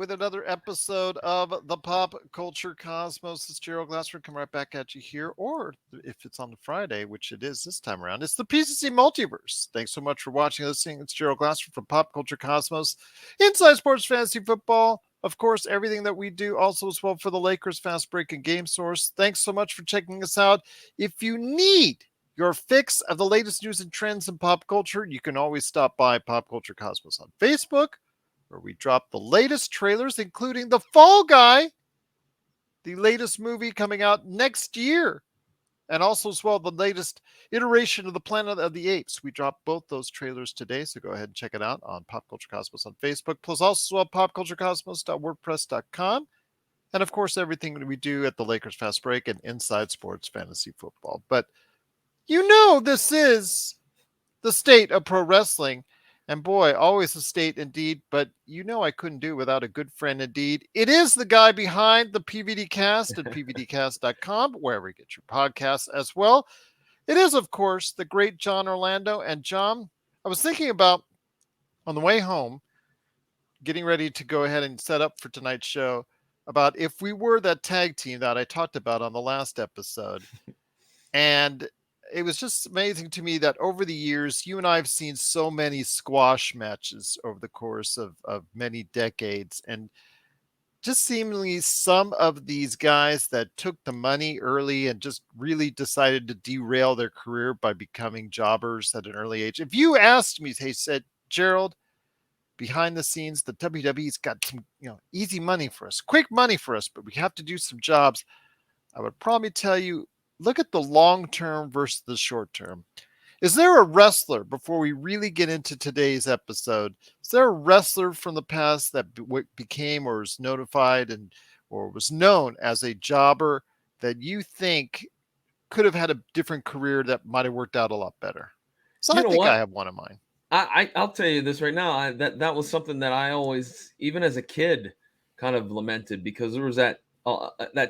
with another episode of the Pop Culture Cosmos. It's Gerald Glassford coming right back at you here, or if it's on the Friday, which it is this time around, it's the PCC Multiverse. Thanks so much for watching and listening. It's Gerald Glassford from Pop Culture Cosmos, Inside Sports Fantasy Football. Of course, everything that we do also as well for the Lakers Fast Break and Game Source. Thanks so much for checking us out. If you need your fix of the latest news and trends in pop culture, you can always stop by Pop Culture Cosmos on Facebook, where we drop the latest trailers, including The Fall Guy, the latest movie coming out next year, and also as well the latest iteration of the Planet of the Apes. We dropped both those trailers today, so go ahead and check it out on Pop Culture Cosmos on Facebook, plus also as well popculturecosmos.wordpress.com, and of course everything that we do at the Lakers Fast Break and Inside Sports Fantasy Football. But this is the state of pro wrestling. And boy, always a state indeed, but I couldn't do it without a good friend indeed. It is the guy behind the PVD Cast at pvdcast.com, wherever you get your podcasts as well. It is, of course, the great John Orlando. And John, I was thinking about on the way home, getting ready to go ahead and set up for tonight's show, about if we were that tag team that I talked about on the last episode. And it was just amazing to me that over the years, you and I have seen so many squash matches over the course of many decades. And just seemingly some of these guys that took the money early and just really decided to derail their career by becoming jobbers at an early age. If you asked me, said, Gerald, behind the scenes, the WWE's got some, easy money for us, quick money for us, but we have to do some jobs, I would probably tell you, look at the long term versus the short term. Is there a wrestler, before we really get into today's episode, is there a wrestler from the past that became or was notified or was known as a jobber that you think could have had a different career that might have worked out a lot better? So You I know think I what? have one of mine. I'll tell you this right now. That was something that I always, even as a kid, kind of lamented, because there was that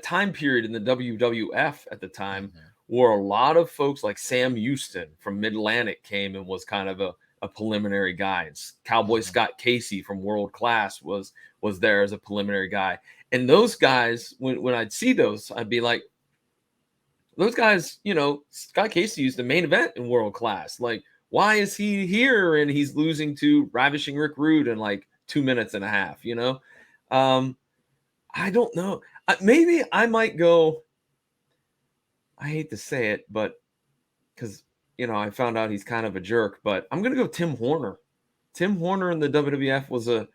time period in the WWF at the time Mhm. where a lot of folks like Sam Houston from Mid Atlantic came and was kind of a preliminary guy. Cowboy Mhm. Scott Casey from World Class was there as a preliminary guy. And those guys, when I'd see those, I'd be like, those guys, Scott Casey used the main event in World Class. Like, why is he here and he's losing to Ravishing Rick Rude in like 2 minutes and a half? Um, I don't know. Maybe I might go. I hate to say it, but because I found out he's kind of a jerk, but I'm gonna go Tim Horner. Tim Horner in the WWF was a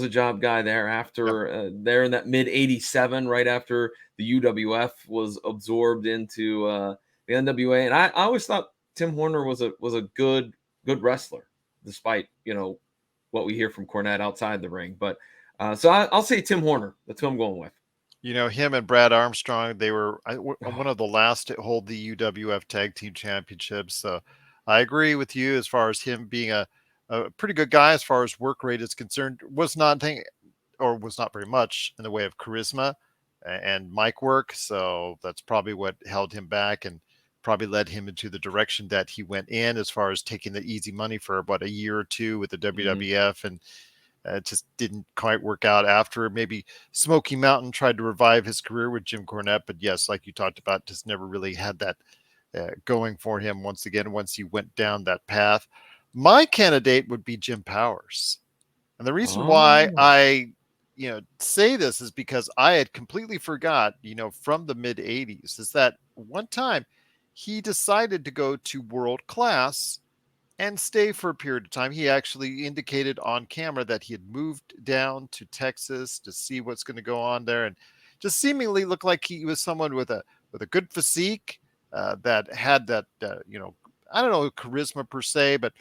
job guy there Yep. after there in that mid '87, right after the UWF was absorbed into the NWA, and I always thought Tim Horner was a good wrestler, despite what we hear from Cornette outside the ring. But so I'll say Tim Horner. That's who I'm going with. Him and Brad Armstrong, they were one Oh, of the last to hold the UWF Tag Team Championships. So I agree with you as far as him being a pretty good guy as far as work rate is concerned. Was not very much in the way of charisma and mic work. So that's probably what held him back and probably led him into the direction that he went in as far as taking the easy money for about a year or two with the mhm. WWF, and it just didn't quite work out after. Maybe Smoky Mountain tried to revive his career with Jim Cornette, but yes, like you talked about, just never really had that going for him once again once he went down that path. My candidate would be Jim Powers. And the reason why Oh, I say this is because I had completely forgot, from the mid 80s, is that one time he decided to go to World Class and stay for a period of time. He actually indicated on camera that he had moved down to Texas to see what's going to go on there, and just seemingly looked like he was someone with a good physique, that had that I don't know, charisma per se, but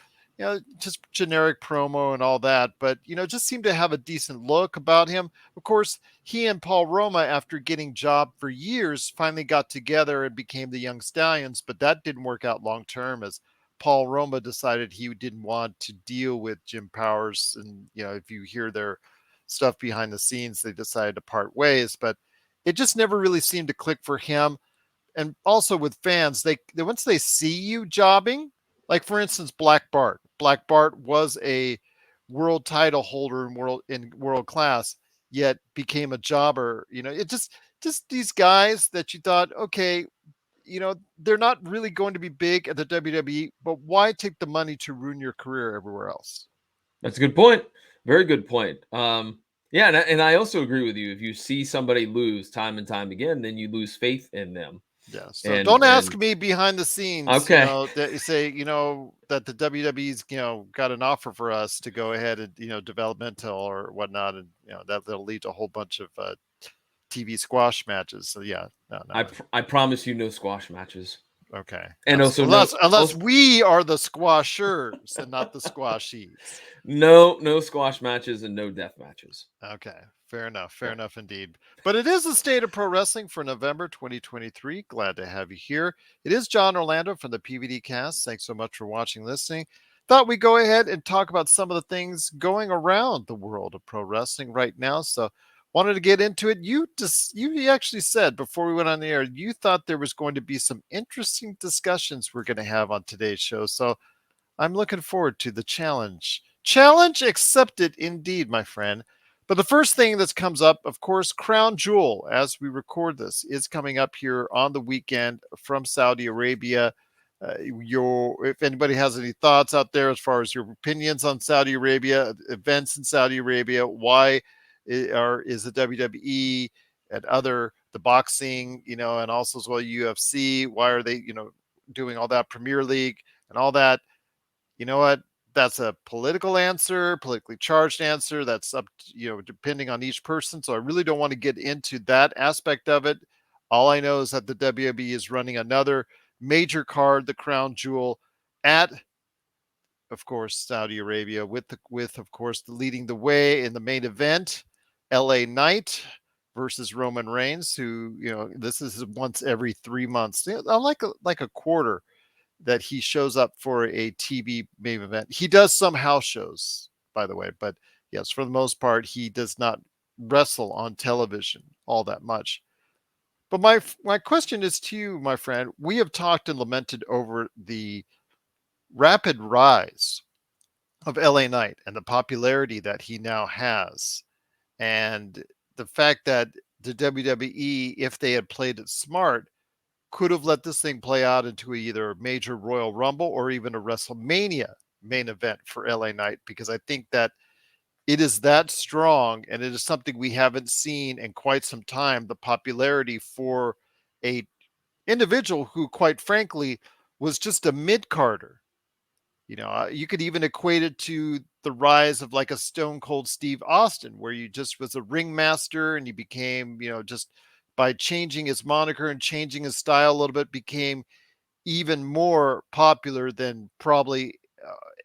just generic promo and all that. But just seemed to have a decent look about him. Of course, he and Paul Roma, after getting job for years, finally got together and became the Young Stallions. But that didn't work out long term, as Paul Roma decided he didn't want to deal with Jim Powers. And, if you hear their stuff behind the scenes, they decided to part ways. But it just never really seemed to click for him. And also with fans, they once they see you jobbing, like for instance, Black Bart. Black Bart was a world title holder in world class. yet became a jobber. It just these guys that you thought, okay, they're not really going to be big at the WWE, but why take the money to ruin your career everywhere else? That's a good point. Very good point. Yeah, and I also agree with you. If you see somebody lose time and time again, then you lose faith in them. Yeah. So And don't ask me behind the scenes, okay, that you say, that the WWE's, got an offer for us to go ahead and, developmental or whatnot. And, that'll lead to a whole bunch of TV squash matches. So yeah, no, no. I promise you no squash matches, Okay. and also Unless we are the squashers and not the squashies. no squash matches and no death matches. Okay, fair enough. Fair Yeah. enough indeed. But it is the state of pro wrestling for November 2023. Glad to have you here. It is John Orlando from the PVD cast. Thanks so much for watching, listening. Thought we'd go ahead and talk about some of the things going around the world of pro wrestling right now. So wanted to get into it. You actually said before we went on the air, you thought there was going to be some interesting discussions we're going to have on today's show. So I'm looking forward to the challenge. Challenge accepted indeed, my friend. But the first thing that comes up, of course, Crown Jewel, as we record this, is coming up here on the weekend from Saudi Arabia. If anybody has any thoughts out there as far as your opinions on Saudi Arabia, events in Saudi Arabia, why is the WWE and the boxing, and also as well UFC, why are they, doing all that Premier League and all that? You know what? That's a political answer, politically charged answer. That's up, depending on each person. So I really don't want to get into that aspect of it. All I know is that the WWE is running another major card, the Crown Jewel, at, of course, Saudi Arabia, with of course leading the way in the main event, LA Knight versus Roman Reigns, who this is once every 3 months, like a quarter that he shows up for a TV main event. He does some house shows, by the way, but yes, for the most part, he does not wrestle on television all that much. But my question is to you, my friend. We have talked and lamented over the rapid rise of LA Knight and the popularity that he now has, and the fact that the WWE, if they had played it smart, could have let this thing play out into either a major Royal Rumble or even a WrestleMania main event for LA Knight, because I think that it is that strong and it is something we haven't seen in quite some time. The popularity for a individual who, quite frankly, was just a mid carder. You could even equate it to the rise of like a Stone Cold Steve Austin, where you just was a ringmaster and you became, just by changing his moniker and changing his style a little bit, became even more popular than probably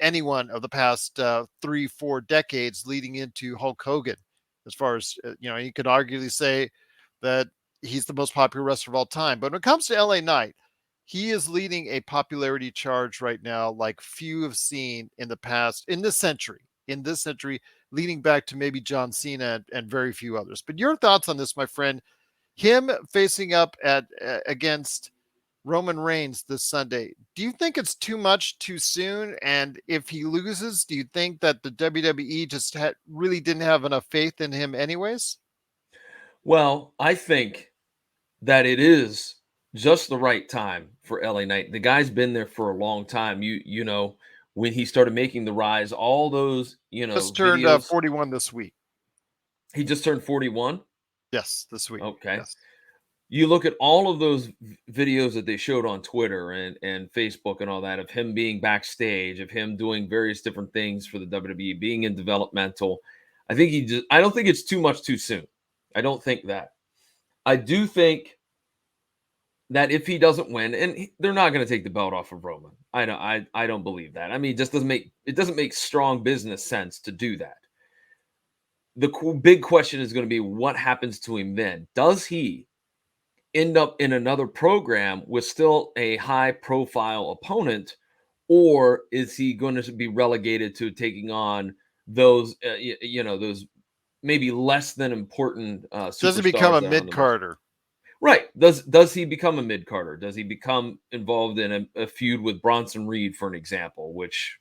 anyone of the past 3-4 decades leading into Hulk Hogan. As far as, you could arguably say that he's the most popular wrestler of all time. But when it comes to LA Knight, he is leading a popularity charge right now like few have seen in the past, in this century, leading back to maybe John Cena and very few others. But your thoughts on this, my friend? Him facing up at against Roman Reigns this Sunday. Do you think it's too much too soon? And if he loses, do you think that the WWE just really didn't have enough faith in him, anyways? Well, I think that it is just the right time for LA Knight. The guy's been there for a long time. You know, when he started making the rise, all those, Just turned videos, 41 this week. he just turned 41. Yes, this week. Okay. Yes. You look at all of those videos that they showed on Twitter and Facebook and all that of him being backstage, of him doing various different things for the WWE, being in developmental. I don't think it's too much too soon. I don't think that. I do think that if he doesn't win, and they're not going to take the belt off of Roman. I don't believe that. I mean, it doesn't make strong business sense to do that. The big question is going to be what happens to him then. Does he end up in another program with still a high profile opponent, or is he going to be relegated to taking on those those maybe less than important Does he become superstars a that are on mid the market? carder? Right. Does he become a mid carder? Does he become involved in a feud with Bronson Reed, for an example? Which,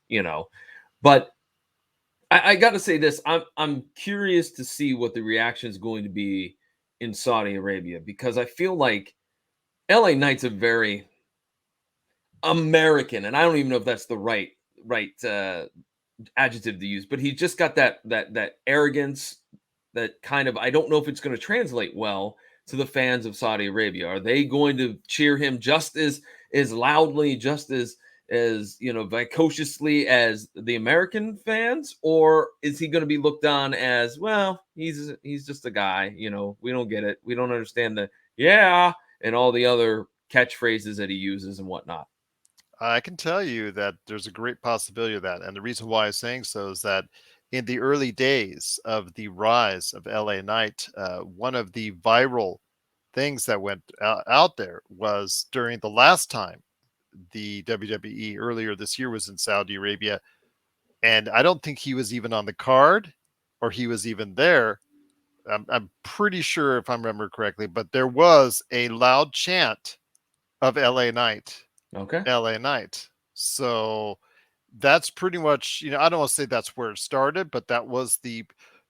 but I got to say this. I'm curious to see what the reaction is going to be in Saudi Arabia, because I feel like LA Knight's a very American, and I don't even know if that's the right adjective to use, but he just got that arrogance, that kind of, I don't know if it's going to translate well to the fans of Saudi Arabia. Are they going to cheer him just as loudly, just as viciously as the American fans, or is he going to be looked on as, well, he's just a guy, we don't get it, we don't understand the yeah and all the other catchphrases that he uses and whatnot. I can tell you that there's a great possibility of that. And the reason why I'm saying so is that in the early days of the rise of LA Knight, one of the viral things that went out there was during the last time the WWE earlier this year was in Saudi Arabia. And I don't think he was even on the card or he was even there. I'm pretty sure if I remember correctly, but there was a loud chant of LA Knight. Okay. LA Knight. So that's pretty much, I don't want to say that's where it started, but that was the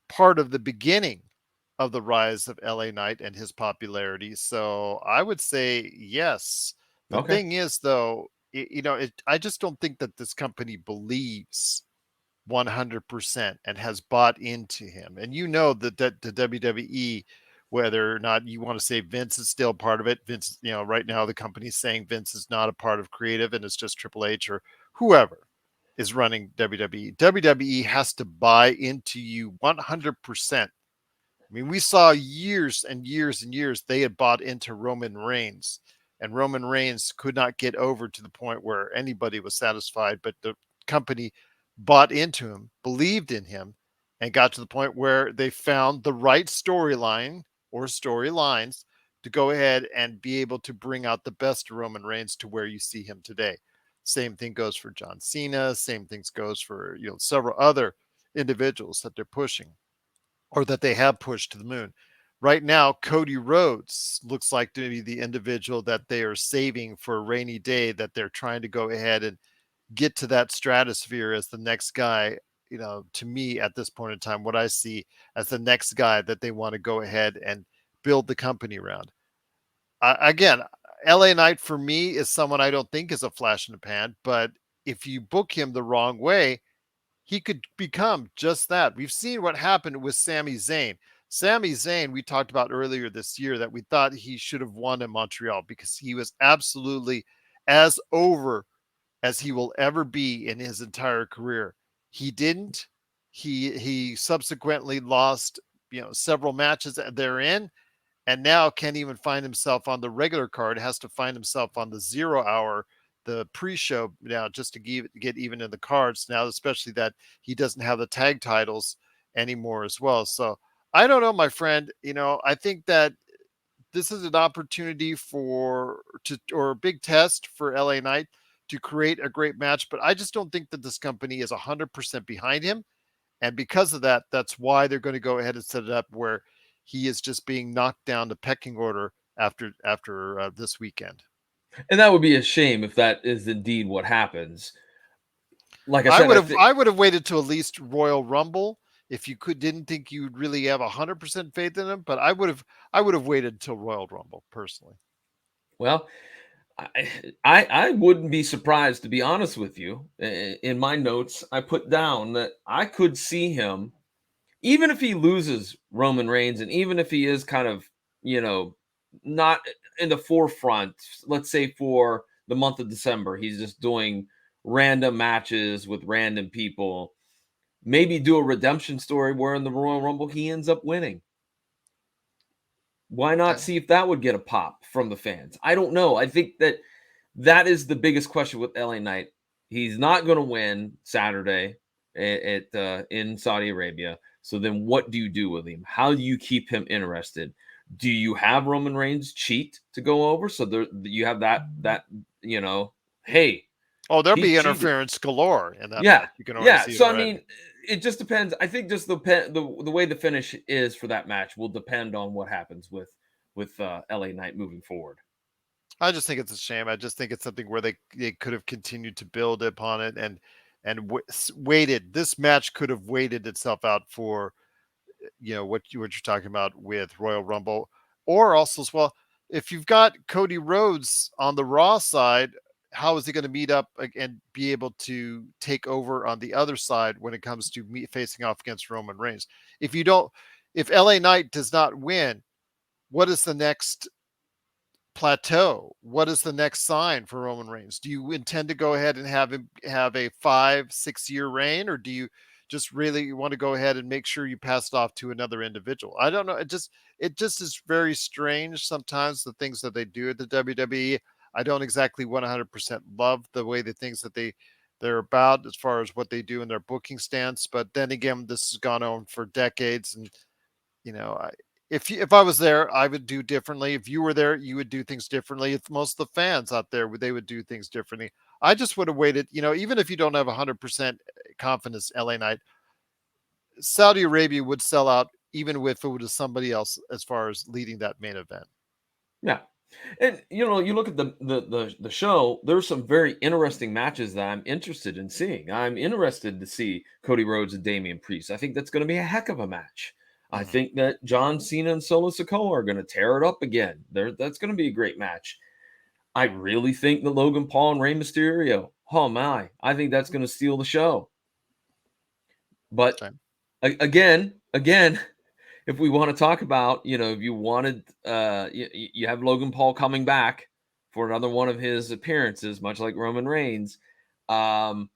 part of the beginning of the rise of LA Knight and his popularity. So I would say yes. The Okay. thing is, though, I just don't think that this company believes 100% and has bought into him. And that the WWE, whether or not you want to say Vince is still part of it, Vince, right now the company's saying Vince is not a part of creative and it's just Triple H or whoever is running WWE. WWE has to buy into you 100%. I mean, we saw years and years and years they had bought into Roman Reigns, and Roman Reigns could not get over to the point where anybody was satisfied, but the company bought into him, believed in him, and got to the point where they found the right storyline or storylines to go ahead and be able to bring out the best Roman Reigns to where you see him today. Same thing goes for John Cena. Same things goes for several other individuals that they're pushing or that they have pushed to the moon. Right now, Cody Rhodes looks like to be the individual that they are saving for a rainy day, that they're trying to go ahead and get to that stratosphere as the next guy. To me at this point in time, what I see as the next guy that they want to go ahead and build the company around. Again, LA Knight for me is someone I don't think is a flash in the pan, but if you book him the wrong way, he could become just that. We've seen what happened with Sami Zayn. Sami Zayn, we talked about earlier this year that we thought he should have won in Montreal because he was absolutely as over as he will ever be in his entire career. He didn't. He subsequently lost, several matches therein, and now can't even find himself on the regular card, has to find himself on the 0 hour, the pre-show now, just to get even in the cards now, especially that he doesn't have the tag titles anymore as well. So I don't know, my friend. I think that this is an opportunity or a big test for LA Knight to create a great match, but I just don't think that this company is 100% behind him. And because of that, that's why they're going to go ahead and set it up where he is just being knocked down the pecking order after this weekend. And that would be a shame if that is indeed what happens. Like I I said, would I have think, I would have waited till at least Royal Rumble if you didn't think you'd really have 100% faith in him, but I would have waited till Royal Rumble personally. well, I wouldn't be surprised, to be honest with you. In my notes, I put down that I could see him, even if he loses Roman Reigns, and even if he is kind of, you know, not in the forefront, let's say for the month of December, he's just doing random matches with random people. Maybe do a redemption story where in the Royal Rumble he ends up winning. Why not Okay. see if that would get a pop from the fans? I don't know. I think that is the biggest question with LA Knight. He's not going to win Saturday in Saudi Arabia. So then what do you do with him? How do you keep him interested? Do you have Roman Reigns cheat to go over? So there you have that you know, hey, Oh, there'll he be cheated. interference galore in that Yeah. match. You can already Yeah. see it So I already. mean, it just depends. I think just the way the finish is for that match will depend on what happens with LA Knight moving forward. I just think it's a shame. I just think it's something where they could have continued to build upon it. And and waited. This match could have waited itself out for what you're talking about with Royal Rumble, or also as well, if you've got Cody Rhodes on the Raw side, how is he going to meet up and be able to take over on the other side when it comes to facing off against Roman Reigns? If you don't, if LA Knight does not win, what is the next plateau? What is the next sign for Roman Reigns? Do you intend to go ahead and have him have a 5-6 year reign, or do you just really want to go ahead and make sure you pass it off to another individual? I don't know. It just is very strange sometimes, the things that they do at the WWE. I don't exactly 100% love the way the things that they're about as far as what they do in their booking stance. But then again, this has gone on for decades, and you know, if I was there, I would do differently. If you were there, you would do things differently. If most of the fans out there, they would do things differently. I just would have waited. Even if you don't have 100% confidence, LA Knight, Saudi Arabia would sell out, even if it was somebody else as far as leading that main event. Yeah. And you look at the show, there's some very interesting matches that I'm interested in seeing. I'm interested to see Cody Rhodes and Damian Priest. I think that's going to be a heck of a match. I Mhm. think that John Cena and Solo Sikoa are going to tear it up again. That's going to be a great match. I really think that Logan Paul and Rey Mysterio, oh my, I think that's going to steal the show. But Same. again, if we want to talk about, if you wanted, you have Logan Paul coming back for another one of his appearances, much like Roman Reigns. Why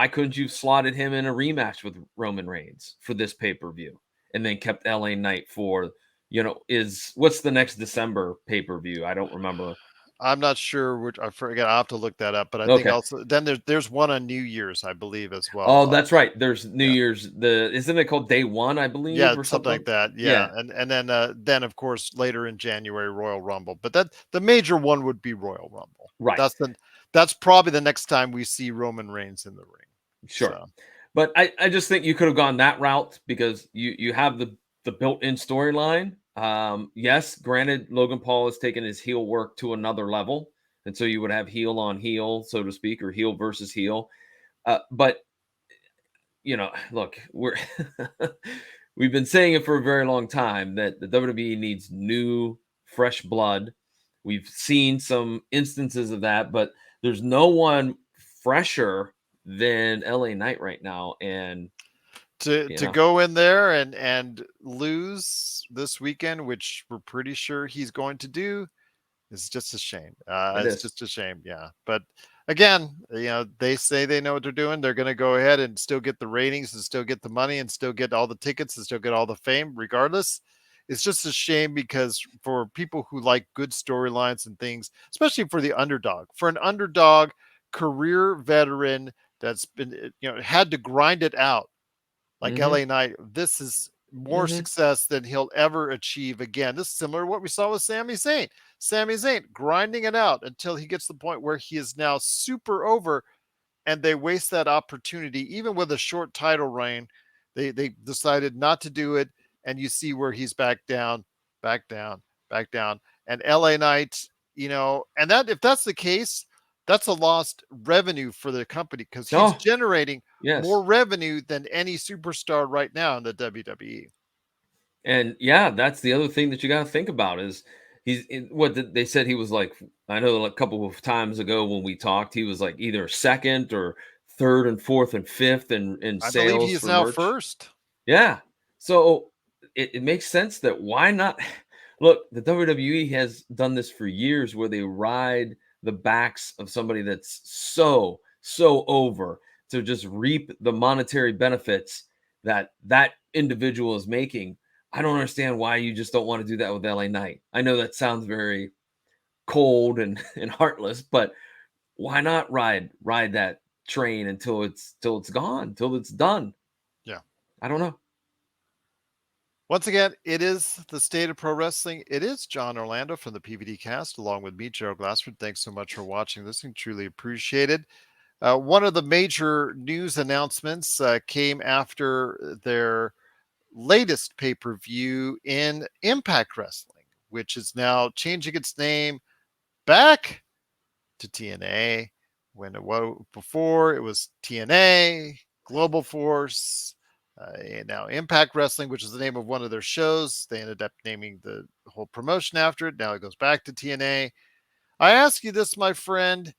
couldn't you slotted him in a rematch with Roman Reigns for this pay-per-view and then kept LA Knight for, what's the next December pay-per-view? I don't remember. I'm not sure which. I forget. I'll have to look that up. But I think Okay. also then there's one on New Year's, I believe, as Oh, well. that's right. There's New Yeah. Year's. Isn't it called Day One, I Yeah, believe, or something like something? that. Yeah, Yeah. and then of course later in January Royal Rumble. But that the major one would be Royal Rumble. Right. That's probably the next time we see Roman Reigns in the ring. Sure. So But I just think you could have gone that route because you have the built-in storyline. Yes, granted, Logan Paul has taken his heel work to another level, and so you would have heel on heel, so to speak, or heel versus heel. But look, we've been saying it for a very long time that the WWE needs new, fresh blood. We've seen some instances of that, but there's no one fresher than LA Knight right now. And to go in there and lose this weekend, which we're pretty sure he's going to do, it's just a shame. it It's is. just a shame, yeah. But again, they say they know what they're doing. They're going to go ahead and still get the ratings and still get the money and still get all the tickets and still get all the fame, regardless. It's just a shame because for people who like good storylines and things, especially for an underdog career veteran that's been, had to grind it out like Mm-hmm. LA Knight, this is more Mm-hmm. success than he'll ever achieve again. This is similar to what we saw with Sami Zayn. Sami Zayn grinding it out until he gets to the point where he is now super over, and they waste that opportunity. Even with a short title reign, they decided not to do it, and you see where he's back down, back down, back down. And LA Knight, and that if that's the case, that's a lost revenue for the company because he's Oh, generating yes. more revenue than any superstar right now in the WWE. And yeah, that's the other thing that you got to think about is they said he was like, I know a couple of times ago when we talked, he was like either second or third and fourth and fifth in I believe he sales is for now merch. first. Yeah. So it makes sense that why not look, the WWE has done this for years where they ride the backs of somebody that's so over to just reap the monetary benefits that individual is making. I don't understand why you just don't want to do that with LA Knight. I know that sounds very cold and, and heartless, but why not ride that train until it's gone, till it's done? Yeah. I don't know. Once again, it is the state of pro wrestling. It is John Orlando from the PVD cast, along with me, Gerald Glassford. Thanks so much for watching this and truly appreciated. One of the major news announcements came after their latest pay per view in Impact Wrestling, which is now changing its name back to TNA. when before it was TNA, Global Force, and now Impact Wrestling, which is the name of one of their shows. They ended up naming the whole promotion after it. Now it goes back to TNA. I ask you this, my friend.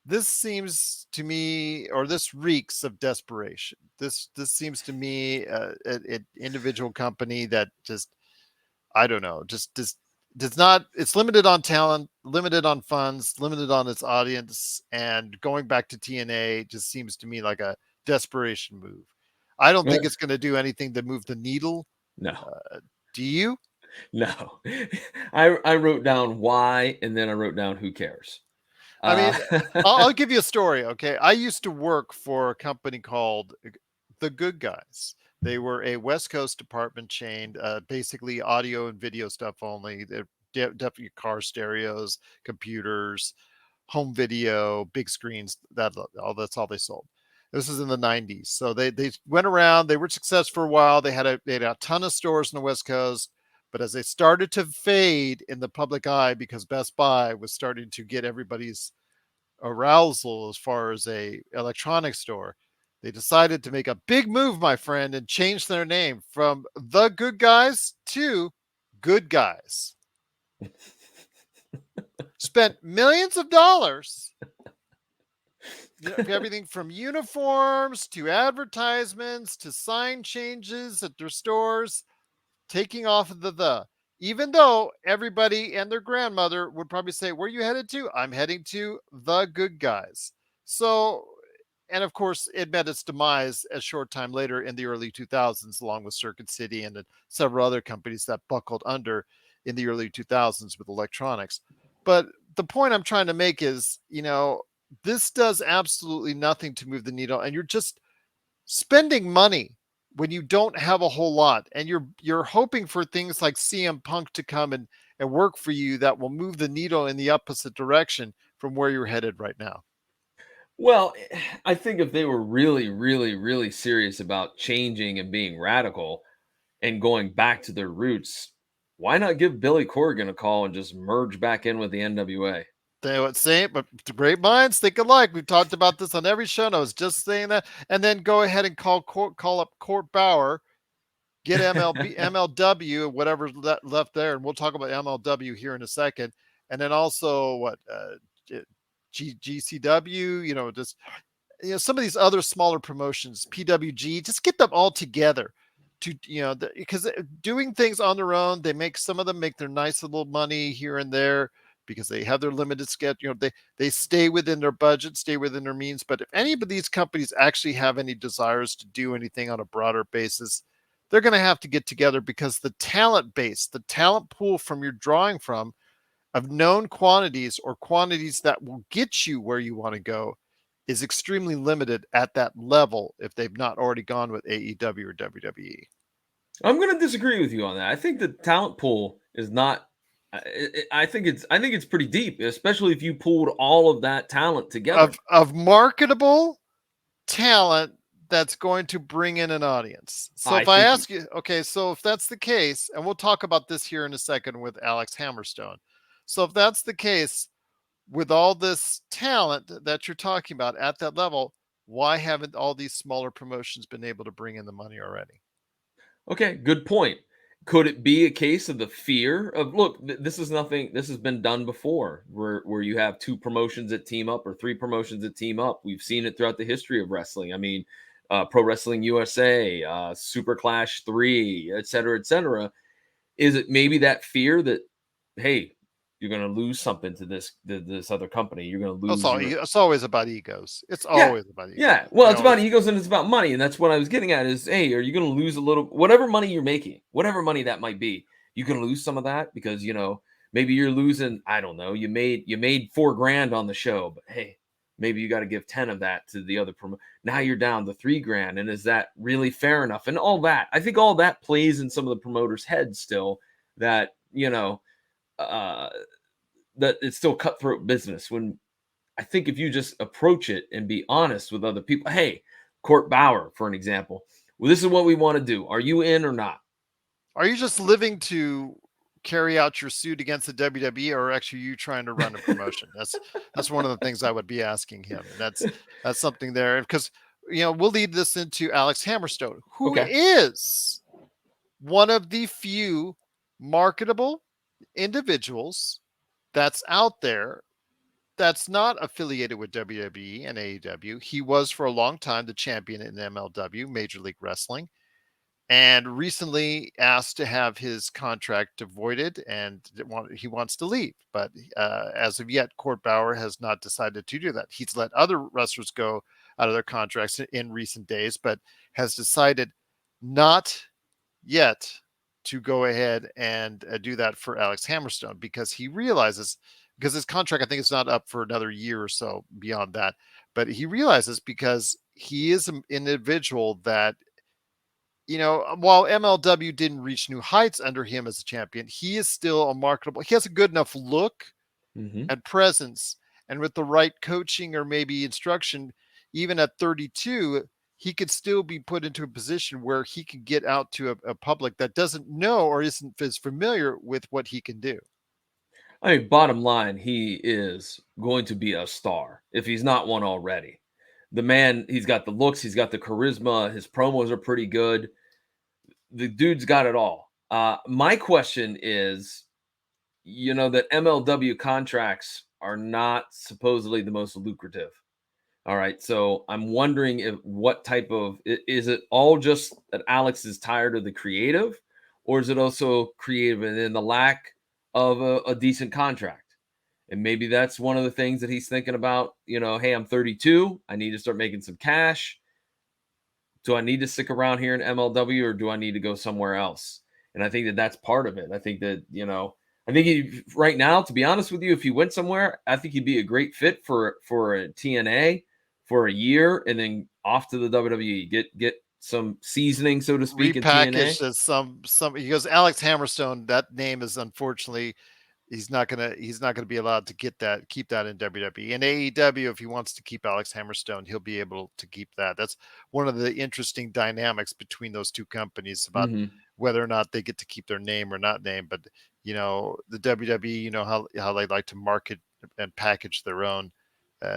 This seems to me, or this reeks of desperation. This seems to me an individual company that just, I don't know, just does not. It's limited on talent, limited on funds, limited on its audience, and going back to TNA just seems to me like a desperation move. I don't think Eh, it's going to do anything to move the needle. No, Do you? no. I wrote down why, and then I wrote down who cares. I Uh, mean, I'll give you a story. Okay, I used to work for a company called The Good Guys. They were a West Coast department chain, basically audio and video stuff only. They're definitely car stereos, computers, home video, big screens. That's all they sold. This is in the 90s. So they went around, they were successful for a while. They had a ton of stores in the West Coast, but as they started to fade in the public eye because Best Buy was starting to get everybody's arousal as far as a electronics store, they decided to make a big move, my friend, and change their name from The Good Guys to Good Guys. Spent millions of dollars, everything from uniforms to advertisements to sign changes at their stores, taking off of the. Even though everybody and their grandmother would probably say, "Where are you headed to?" I'm heading to The Good Guys. So, and of course, it met its demise a short time later in the early 2000s, along with Circuit City and several other companies that buckled under in the early 2000s with electronics. But the point I'm trying to make is, this does absolutely nothing to move the needle, and you're just spending money when you don't have a whole lot, and you're hoping for things like CM Punk to come and work for you that will move the needle in the opposite direction from where you're headed right now. well, I think if they were really, really, really serious about changing and being radical and going back to their roots, why not give Billy Corgan a call and just merge back in with the NWA? They would say it, but great minds think alike. We've talked about this on every show, and I was just saying that. And then go ahead and call up Court Bauer, get MLW, whatever's left there, and we'll talk about MLW here in a second. And then also what GCW, just some of these other smaller promotions, PWG, just get them all together to because doing things on their own, some of them make their nice little money here and there because they have their limited schedule. They stay within their budget, stay within their means. But if any of these companies actually have any desires to do anything on a broader basis, they're going to have to get together because the talent base, the talent pool from you're drawing from of known quantities or quantities that will get you where you want to go is extremely limited at that level if they've not already gone with AEW or WWE. I'm going to disagree with you on that. I think the talent pool is not. I think it's pretty deep, especially if you pulled all of that talent together. Of marketable talent that's going to bring in an audience. So I if I think ask you, okay, so if that's the case, and we'll talk about this here in a second with Alex Hammerstone. So if that's the case, with all this talent that you're talking about at that level, why haven't all these smaller promotions been able to bring in the money already? Okay, good point. Could it be a case of the fear of look? This is nothing. This has been done before, where you have two promotions that team up or three promotions that team up. We've seen it throughout the history of wrestling. I mean, Pro Wrestling USA, Super Clash 3, et cetera, et cetera. Is it maybe that fear that hey, you're going to lose something to this other company? You're going to lose your It's always about egos. It's yeah. always about egos. Yeah. Well, They it's about always egos and it's about money. And that's what I was getting at is, hey, are you going to lose a little, whatever money you're making, whatever money that might be, you can lose some of that because, maybe you're losing, I don't know, you made $4,000 on the show, but hey, maybe you got to give 10 of that to the other promo. Now you're down to $3,000. And is that really fair enough? And all that, I think all that plays in some of the promoters' heads still that, uh, that it's still cutthroat business when I think if you just approach it and be honest with other people, hey, Court Bauer, for an example, well, this is what we want to do. Are you in or not? are you just living to carry out your suit against the WWE, or actually you trying to run a promotion? That's one of the things I would be asking him. That's something there, because we'll lead this into Alex Hammerstone, who Okay. is one of the few marketable individuals that's out there that's not affiliated with WWE and AEW. He was for a long time the champion in MLW, Major League Wrestling, and recently asked to have his contract avoided, and he wants to leave. But as of yet, Court Bauer has not decided to do that. He's let other wrestlers go out of their contracts in recent days, but has decided not yet to go ahead and do that for Alex Hammerstone, because he realizes, because his contract, I think, is not up for another year or so beyond that. But he realizes, because he is an individual that, while MLW didn't reach new heights under him as a champion, he is still a marketable. He has a good enough look Mm-hmm. and presence, and with the right coaching or maybe instruction, even at 32, he could still be put into a position where he can get out to a public that doesn't know or isn't as familiar with what he can do. I mean, bottom line, he is going to be a star if he's not one already. The man, he's got the looks, he's got the charisma, his promos are pretty good. The dude's got it all. My question is, that MLW contracts are not supposedly the most lucrative. All right, so I'm wondering if what type of is it all just that Alex is tired of the creative, or is it also creative and then the lack of a decent contract? And maybe that's one of the things that he's thinking about. Hey, I'm 32. I need to start making some cash. Do I need to stick around here in MLW, or do I need to go somewhere else? And I think that that's part of it. I think that, I think right now, to be honest with you, if he went somewhere, I think he'd be a great fit for a TNA for a year and then off to the WWE. Get some seasoning, so to speak, in TNA. Repackaged as some he goes, Alex Hammerstone, that name is unfortunately, he's not gonna be allowed to keep that in WWE. In AEW, if he wants to keep Alex Hammerstone, he'll be able to keep that. That's one of the interesting dynamics between those two companies, about Mm-hmm. whether or not they get to keep their name or not name. But the WWE, how they like to market and package their own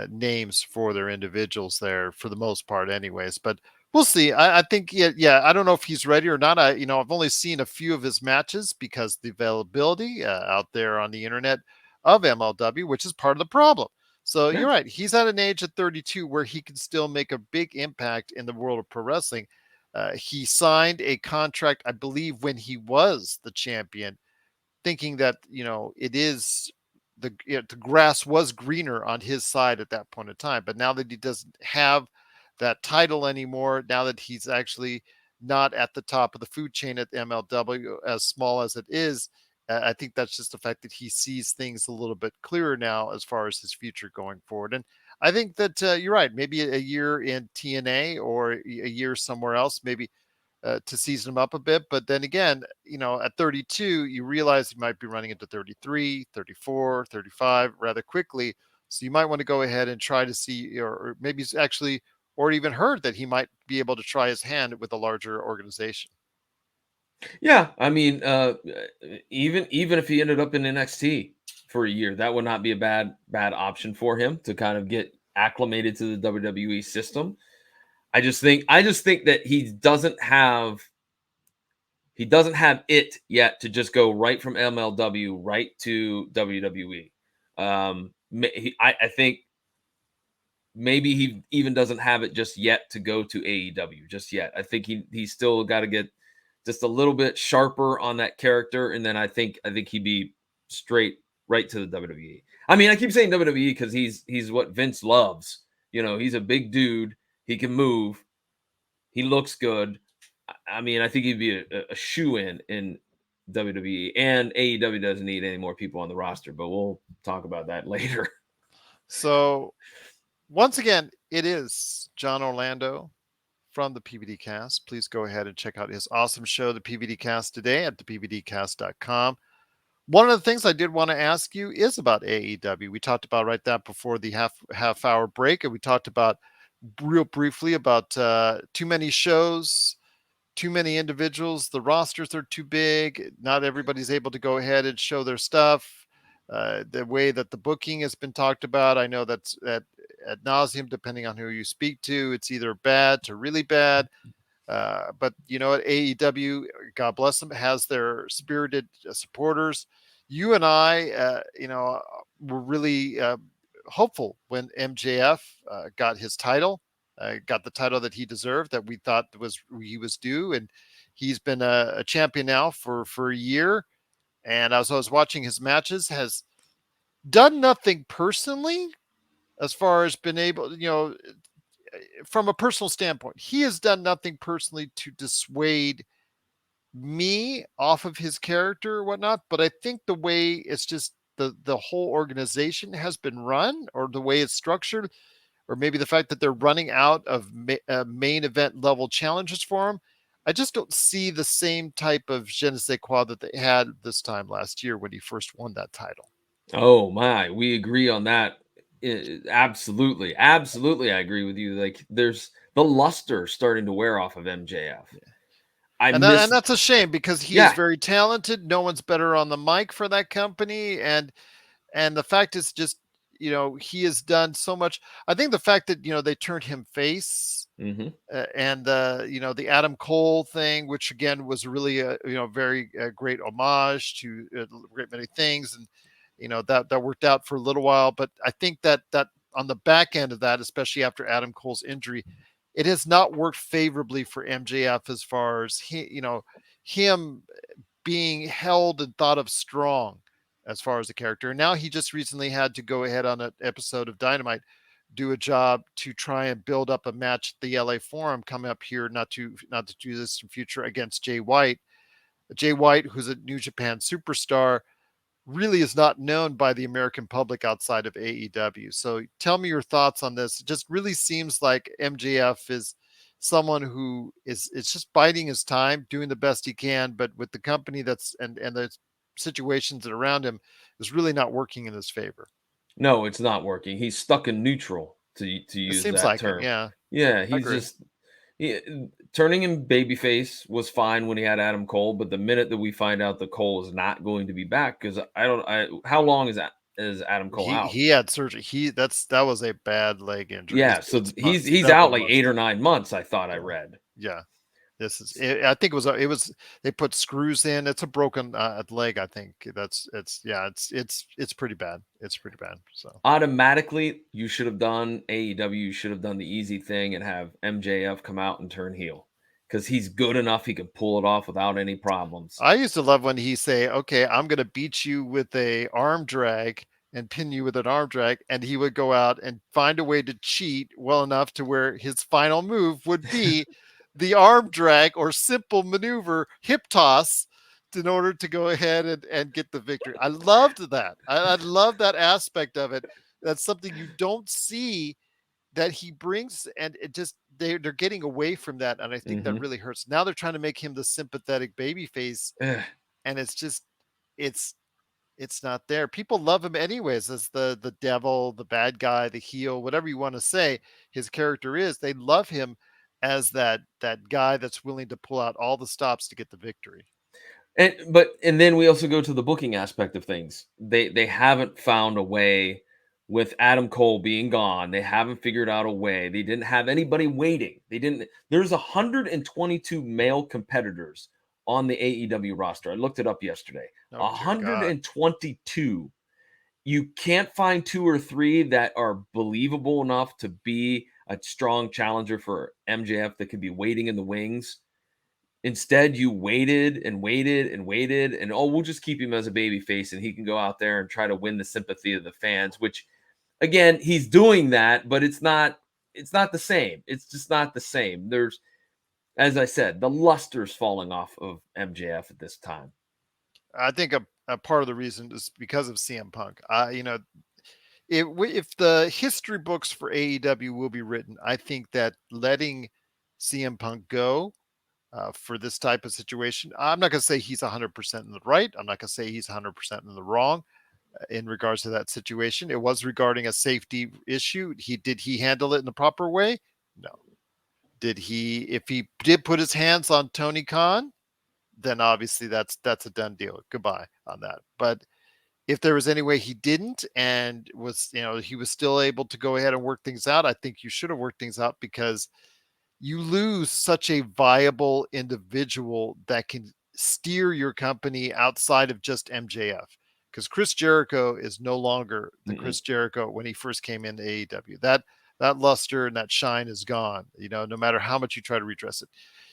names for their individuals there, for the most part, anyways. But we'll see. I think, yeah. I don't know if he's ready or not. I've only seen a few of his matches because the availability out there on the internet of MLW, which is part of the problem. So Yeah. you're right. He's at an age of 32 where he can still make a big impact in the world of pro wrestling. He signed a contract, I believe, when he was the champion, thinking that it is the grass was greener on his side at that point in time. But now that he doesn't have that title anymore, now that he's actually not at the top of the food chain at MLW, as small as it is, I think that's just the fact that he sees things a little bit clearer now as far as his future going forward. And I think that you're right. Maybe a year in TNA or a year somewhere else, maybe to season him up a bit. But then again, at 32, you realize you might be running into 33, 34, 35 rather quickly. So you might want to go ahead and try to see, or maybe he's actually, or even heard that he might be able to try his hand with a larger organization. Yeah, I mean, even if he ended up in NXT for a year, that would not be a bad option for him to kind of get acclimated to the WWE system. I just think that he doesn't have it yet to just go right from MLW right to WWE. I think maybe he even doesn't have it just yet to go to AEW just yet. I think he's still got to get just a little bit sharper on that character, and then I think he'd be straight right to the WWE. I mean, I keep saying WWE because he's what Vince loves. He's a big dude. He can move. He looks good. I mean, I think he'd be a shoe in WWE, and AEW doesn't need any more people on the roster, but we'll talk about that later. So once again, it is John Orlando from the PVD Cast. Please go ahead and check out his awesome show, the PVD Cast, today at thepvdcast.com. One of the things I did want to ask you is about AEW. We talked about right that before the half hour break, and we talked about real briefly about too many shows, too many individuals. The rosters are too big. Not everybody's able to go ahead and show their stuff. The way that the booking has been talked about, I know that's at nauseum, depending on who you speak to. It's either bad to really bad. But you know what, AEW, God bless them, has their spirited supporters. You and I, were really hopeful when MJF got his title, got the title that he deserved, that we thought he was due, and he's been a champion now for a year. And as I was watching his matches, has done nothing personally as far as been able, from a personal standpoint, he has done nothing personally to dissuade me off of his character or whatnot. But I think the way it's just the whole organization has been run, or the way it's structured, or maybe the fact that they're running out of main event level challenges for him. I just don't see the same type of je ne sais quoi that they had this time last year when he first won that title. Oh my, we agree on that. Absolutely, absolutely, I agree with you. Like, there's the luster starting to wear off of MJF. I And miss, that's a shame, because he is yeah. very talented. No one's better on the mic for that company, and the fact is just, he has done so much. I think the fact that they turned him face, Hmm. and the Adam Cole thing, which again was really a very great homage to a great many things, and that worked out for a little while. But I think that on the back end of that, especially after Adam Cole's injury, it has not worked favorably for MJF, as far as him being held and thought of strong as far as the character. And now he just recently had to go ahead on an episode of Dynamite, do a job to try and build up a match at the LA Forum coming up here, not to do this in future, against Jay White. Jay White, who's a New Japan superstar, really is not known by the American public outside of AEW. So tell me your thoughts on this. It just really seems like MJF is someone who is it's just biding his time, doing the best he can, but with the company and the situations that are around him, is really not working in his favor. No, it's not working. He's stuck in neutral, to It use seems that like it. term. Yeah, Yeah, I he's agree. just he, turning him babyface was fine when he had Adam Cole, but the minute that we find out that Cole is not going to be back, because how long is Adam Cole out? He had surgery. That was a bad leg injury. Yeah, so It's he's months, he's out several like months. 8 or 9 months. I thought I Yeah, read. yeah. I think it was they put screws in. It's a broken leg. I think it's yeah. It's pretty bad. It's pretty bad. So Automatically, you should have done AEW. You should have done the easy thing and have MJF come out and turn heel, because he's good enough. He can pull it off without any problems. I used to love when he say, "Okay, I'm gonna beat you with a arm drag and pin you with an arm drag," and he would go out and find a way to cheat well enough to where his final move would be the arm drag or simple maneuver hip toss in order to go ahead and get the victory. I loved that. I love that aspect of it. That's something you don't see that he brings, and it just they're getting away from that, and I think that Hmm. really hurts. Now they're trying to make him the sympathetic baby face, and it's just it's it's not there. People love him anyways as the devil, the bad guy, the heel, whatever you want to say his character is. They love him as that guy that's willing to pull out all the stops to get the victory. And then we also go to the booking aspect of things. They haven't found a way with Adam Cole being gone. They haven't figured out a way. They didn't have anybody waiting. They didn't. There's 122 male competitors on the AEW roster. I looked it up yesterday. Oh dear God. 122. You can't find two or three that are believable enough to be a strong challenger for MJF that could be waiting in the wings. Instead, you waited and waited and waited, and oh, we'll just keep him as a baby face, and he can go out there and try to win the sympathy of the fans. Which, again, he's doing that, but it's not the same. It's just not the same. There's, as I said, the luster's falling off of MJF at this time. I think a part of the reason is because of CM Punk. If the history books for AEW will be written, I think that letting CM Punk go for this type of situation, I'm not going to say he's 100% in the right. I'm not going to say he's 100% in the wrong in regards to that situation. It was regarding a safety issue. Did he handle it in the proper way? No. If he did put his hands on Tony Khan, then obviously that's a done deal. Goodbye on that. But if there was any way he didn't and was, he was still able to go ahead and work things out, I think you should have worked things out, because you lose such a viable individual that can steer your company outside of just MJF. Because Chris Jericho is no longer the Mm-mm. Chris Jericho when he first came into AEW. That luster and that shine is gone. No matter how much you try to redress it.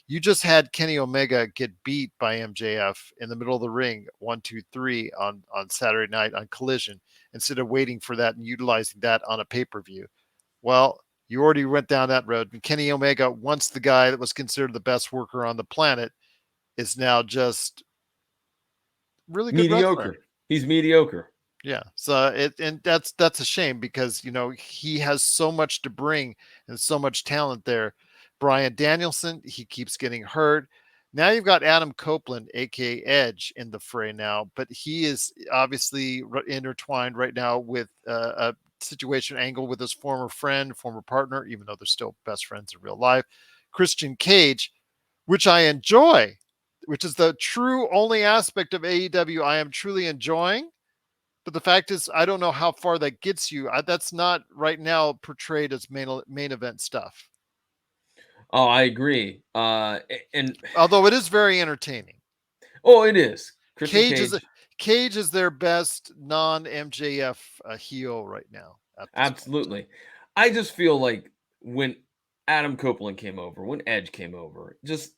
You just had Kenny Omega get beat by MJF in the middle of the ring, 1, 2, 3 on Saturday night on Collision, instead of waiting for that and utilizing that on a pay-per-view. Well, you already went down that road. And Kenny Omega, once the guy that was considered the best worker on the planet, is now just really good wrestler. Mediocre. He's mediocre. Yeah. So that's a shame, because he has so much to bring and so much talent there. Bryan Danielson, he keeps getting hurt. Now you've got Adam Copeland, aka Edge, in the fray now, but he is obviously intertwined right now with a situation angle with his former friend, former partner, even though they're still best friends in real life, Christian Cage, which I enjoy, which is the true only aspect of AEW I am truly enjoying. But the fact is, I don't know how far that gets you. That's not right now portrayed as main event stuff. Oh, I agree. And Although it is very entertaining. oh, it is. Christian Cage is Cage. Cage is their best non MJF heel right now at this point. Absolutely. I just feel like when Adam Copeland came over, when Edge came over, just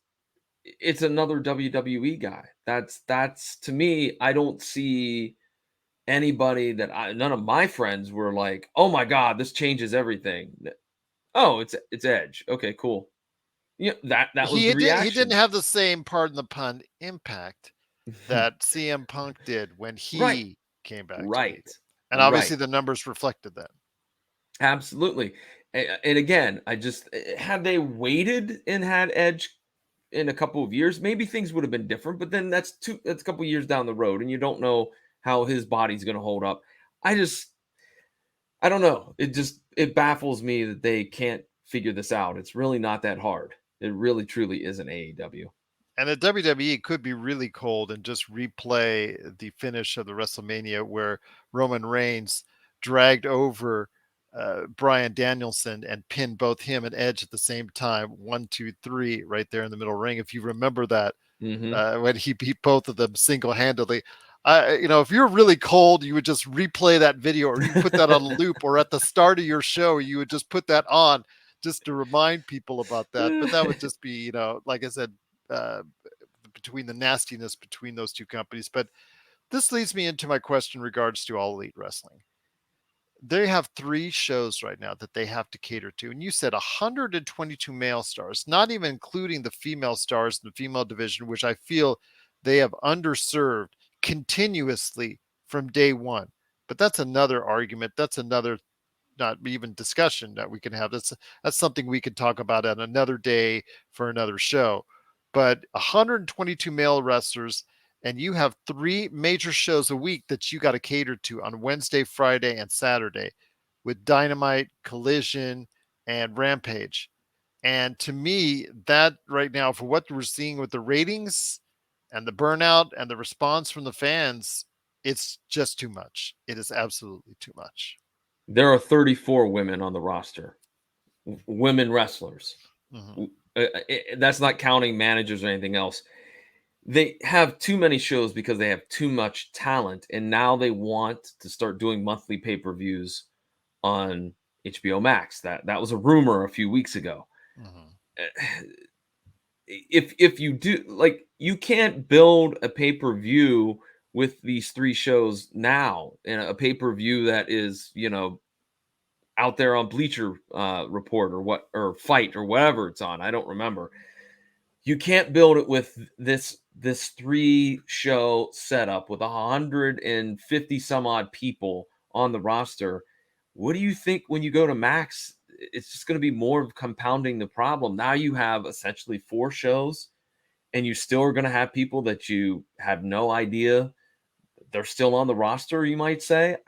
it's another WWE guy. That's to me, I don't see anybody none of my friends were like, "Oh my god, this changes everything." Oh, it's Edge. Okay, cool. Yeah, that was the He didn't reaction. have the same, pardon the pun, impact that CM Punk did when Right. he came back to Right. AEW. And Right. obviously the numbers reflected that. Absolutely. And again, I just had they waited and had Edge in a couple of years, maybe things would have been different. But then that's a couple of years down the road, and you don't know how his body's going to hold up. I don't know. It baffles me that they can't figure this out. It's really not that hard. It really truly isn't AEW. And the WWE could be really cold and just replay the finish of the WrestleMania where Roman Reigns dragged over Bryan Danielson and pinned both him and Edge at the same time. 1, 2, 3, right there in the middle ring. If you remember that, Hmm. when he beat both of them single handedly. If you're really cold, you would just replay that video, or you put that on a loop, or at the start of your show, you would just put that on just to remind people about that. But that would just be, like I said, uh, between the nastiness between those two companies. But this leads me into my question in regards to All Elite Wrestling. They have 3 shows right now that they have to cater to. And you said 122 male stars, not even including the female stars in the female division, which I feel they have underserved continuously from day one. But that's another argument. That's another not even discussion that we can have. That's something we could talk about at another day for another show. But 122 male wrestlers, and you have 3 major shows a week that you got to cater to on Wednesday, Friday, and Saturday, with Dynamite, Collision, and Rampage. And to me, that right now, for what we're seeing with the ratings and the burnout and the response from the fans, it's just too much. It is absolutely too much. There are 34 women on the roster, women wrestlers. Mhm. That's not counting managers or anything else. They have too many shows because they have too much talent, and now they want to start doing monthly pay-per-views on HBO Max. That was a rumor a few weeks ago. Mhm. If you do, like, you can't build a pay-per-view with these 3 shows now, and a pay-per-view that is, out there on Bleacher Report or Fight or whatever it's on. I don't remember. You can't build it with this 3-show setup with 150 some odd people on the roster. What do you think when you go to Max? It's just going to be more of compounding the problem. Now you have essentially 4 shows, and you still are going to have people that you have no idea they're still on the roster, you might say.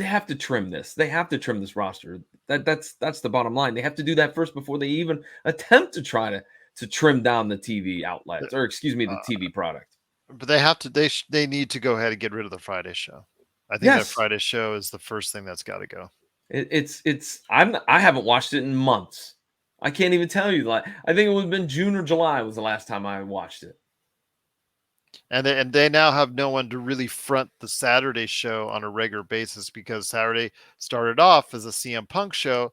they have to trim this. They have to trim this roster. That's the bottom line. They have to do that first before they even attempt to try to trim down the TV outlets, or excuse me, the Uh, TV product. but they have to. They need to go ahead and get rid of the Friday show. I think that Yes, Friday show is the first thing that's got to go. I haven't watched it in months. I can't even tell you. Like, I think it would have been June or July was the last time I watched it. And they now have no one to really front the Saturday show on a regular basis, because Saturday started off as a CM Punk show,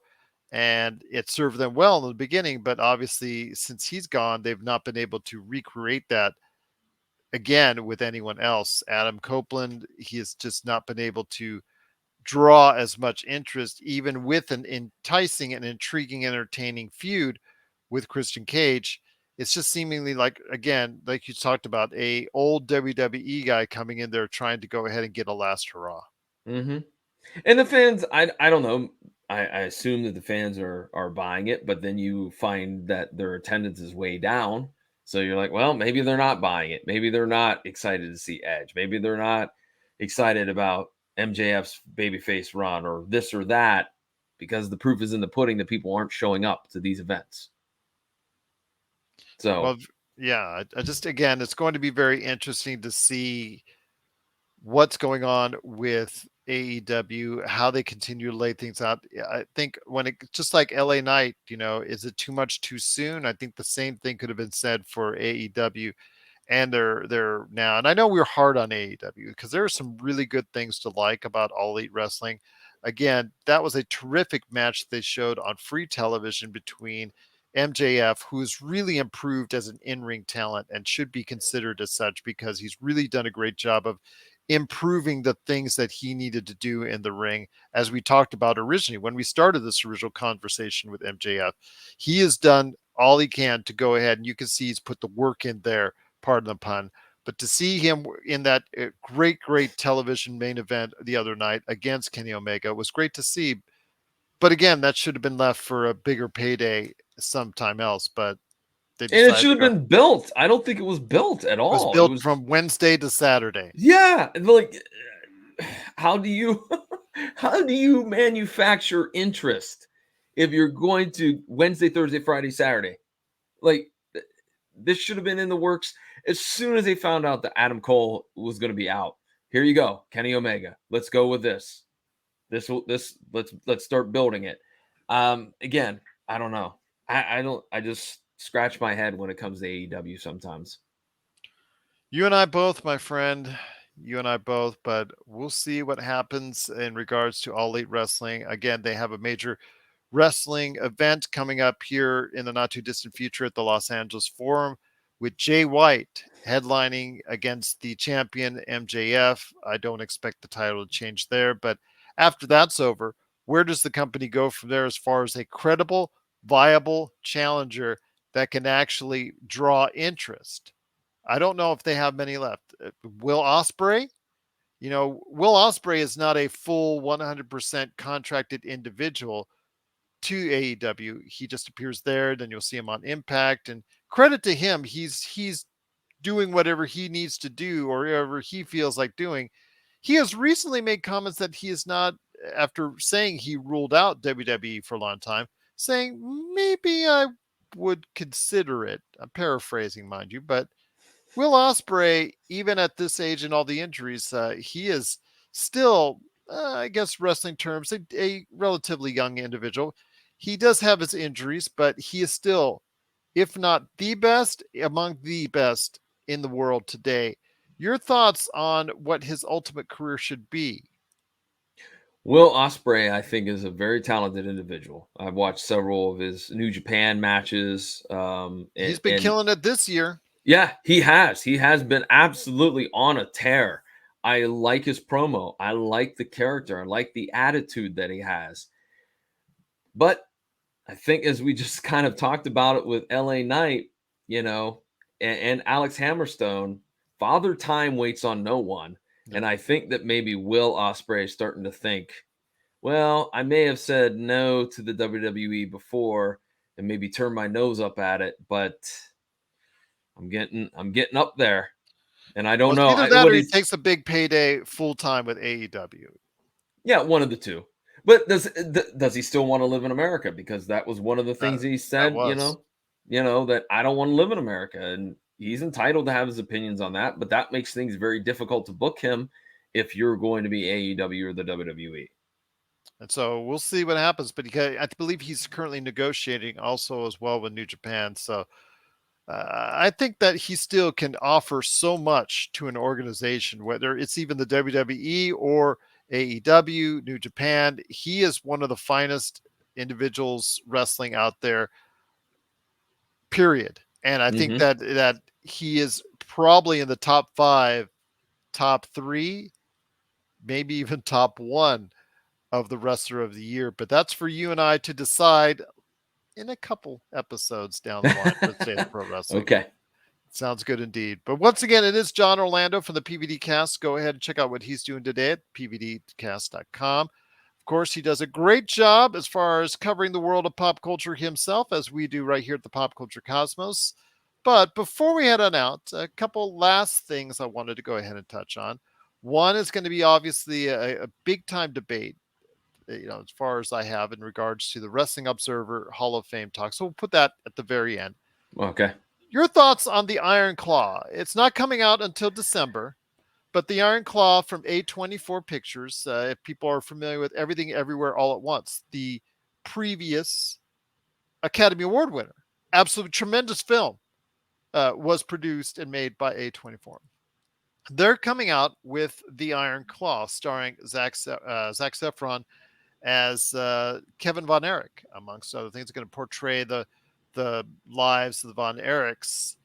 and it served them well in the beginning. But obviously, since he's gone, they've not been able to recreate that again with anyone else. Adam Copeland, he has just not been able to draw as much interest, even with an enticing and intriguing, entertaining feud with Christian Cage. It's just seemingly like, again, like you talked about, a old WWE guy coming in there trying to go ahead and get a last hurrah. Hmm. And the fans, I don't know. I assume that the fans are buying it, but then you find that their attendance is way down. So you're like, well, maybe they're not buying it. Maybe they're not excited to see Edge. Maybe they're not excited about MJF's babyface run or this or that, because the proof is in the pudding that people aren't showing up to these events. So, Well, yeah, I just, again, it's going to be very interesting to see what's going on with AEW, how they continue to lay things out. I think when it, just like LA Knight, is it too much too soon? I think the same thing could have been said for AEW, and they're now. And I know we're hard on AEW because there are some really good things to like about All Elite Wrestling. Again, that was a terrific match they showed on free television between MJF, who's really improved as an in-ring talent and should be considered as such, because he's really done a great job of improving the things that he needed to do in the ring. As we talked about originally when we started this original conversation with MJF, he has done all he can to go ahead, and you can see he's put the work in there, pardon the pun. But to see him in that great television main event the other night against Kenny Omega was great to see. But again, that should have been left for a bigger payday sometime else. But they and it decided should to have go. It been built. I don't think it was built at was all. It built was, from Wednesday to Saturday. yeah, like, how do you how do you manufacture interest if you're going to Wednesday, Thursday, Friday, Saturday? Like, this should have been in the works as soon as they found out that Adam Cole was going to be out. Here you go, Kenny Omega. Let's go with this. Let's start building it. Again, I don't know. I don't. I just scratch my head when it comes to AEW sometimes. You and I both, my friend. You and I both, but we'll see what happens in regards to All Elite Wrestling. Again, they have a major wrestling event coming up here in the not too distant future at the Los Angeles Forum, with Jay White headlining against the champion MJF. I don't expect the title to change there, but after that's over, where does the company go from there as far as a credible, viable challenger that can actually draw interest? I don't know if they have many left. Will Ospreay? Will Ospreay is not a full 100% contracted individual to AEW. He just appears there. Then you'll see him on Impact. And credit to him, he's doing whatever he needs to do or whatever he feels like doing. He has recently made comments that he is not, after saying he ruled out WWE for a long time, saying maybe I would consider it. I'm paraphrasing, mind you, but Will Ospreay, even at this age and all the injuries, he is still, I guess, wrestling terms, a relatively young individual. He does have his injuries, but he is still, if not the best, among the best in the world today. Your thoughts on what his ultimate career should be? Will Ospreay, I think, is a very talented individual. I've watched several of his New Japan matches, He's been and killing it this year. yeah, he has. He has been absolutely on a tear. I like his promo. I like the character. I like the attitude that he has. But I think, as we just kind of talked about it with LA Knight, and Alex Hammerstone, Father Time waits on no one. And No. I think that maybe Will Ospreay is starting to think, well, I may have said no to the WWE before and maybe turned my nose up at it, but I'm getting up there. And I Well, don't it's know either that what or he he's. takes a big payday full time with AEW. Yeah, one of the two. But does he still want to live in America? Because that was one of the That things he that said. was. That I don't want to live in America, and he's entitled to have his opinions on that. But that makes things very difficult to book him if you're going to be AEW or the WWE. And so we'll see what happens. But I believe he's currently negotiating also as well with New Japan. So I think that he still can offer so much to an organization, whether it's even the WWE or AEW, New Japan. He is one of the finest individuals wrestling out there, period. And I think Hmm. that he is probably in the top five, top three, maybe even top one of the wrestler of the year. But that's for you and I to decide in a couple episodes down the line for the State of Pro Wrestling. Okay. Sounds good indeed. But once again, it is John Orlando from the PVD Cast. Go ahead and check out what he's doing today at pvdcast.com. Of course, he does a great job as far as covering the world of pop culture himself, as we do right here at the Pop Culture Cosmos. But before we head on out, a couple last things I wanted to go ahead and touch on. One is going to be obviously a big time debate, as far as I have in regards to the Wrestling Observer Hall of Fame talk. So we'll put that at the very end. Okay. Your thoughts on the Iron Claw? It's not coming out until December, but the Iron Claw from A24 Pictures, if people are familiar with Everything Everywhere All at Once, the previous Academy Award winner, absolute tremendous film, was produced and made by A24. They're coming out with the Iron Claw, starring Zach Efron as Kevin Von Erich, amongst other things. Going to portray the lives of the Von Erichs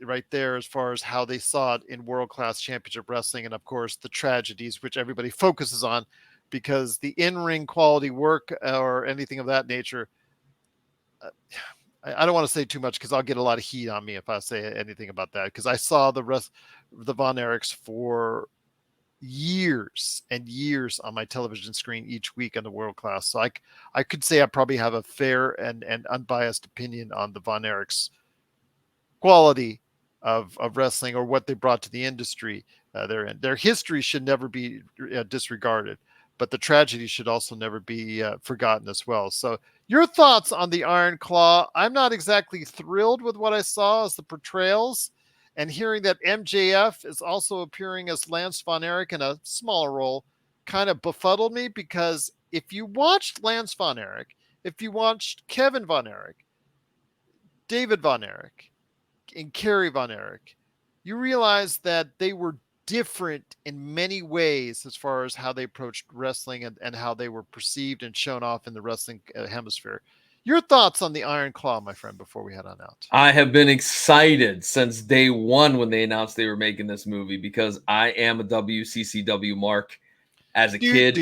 right there, as far as how they saw it in world class championship wrestling, and of course the tragedies which everybody focuses on, because the in ring quality work or anything of that nature. Uh, I don't want to say too much because I'll get a lot of heat on me if I say anything about that. Because I saw the Von Erichs for years and years on my television screen each week on the world class. So I could say I probably have a fair and unbiased opinion on the Von Erichs quality of wrestling, or what they brought to the industry. Their history should never be disregarded, but the tragedy should also never be forgotten as well. So your thoughts on the Iron Claw? I'm not exactly thrilled with what I saw as the portrayals, and hearing that MJF is also appearing as Lance Von Erich in a smaller role kind of befuddled me, because if you watched Lance Von Erich, if you watched Kevin Von Erich, David Von Erich, and Kerry Von Erich, you realize that they were different in many ways as far as how they approached wrestling, and how they were perceived and shown off in the wrestling hemisphere. Your thoughts on the Iron Claw, my friend, before we head on out? I have been excited since day one when they announced they were making this movie, because I am a WCCW mark as a kid.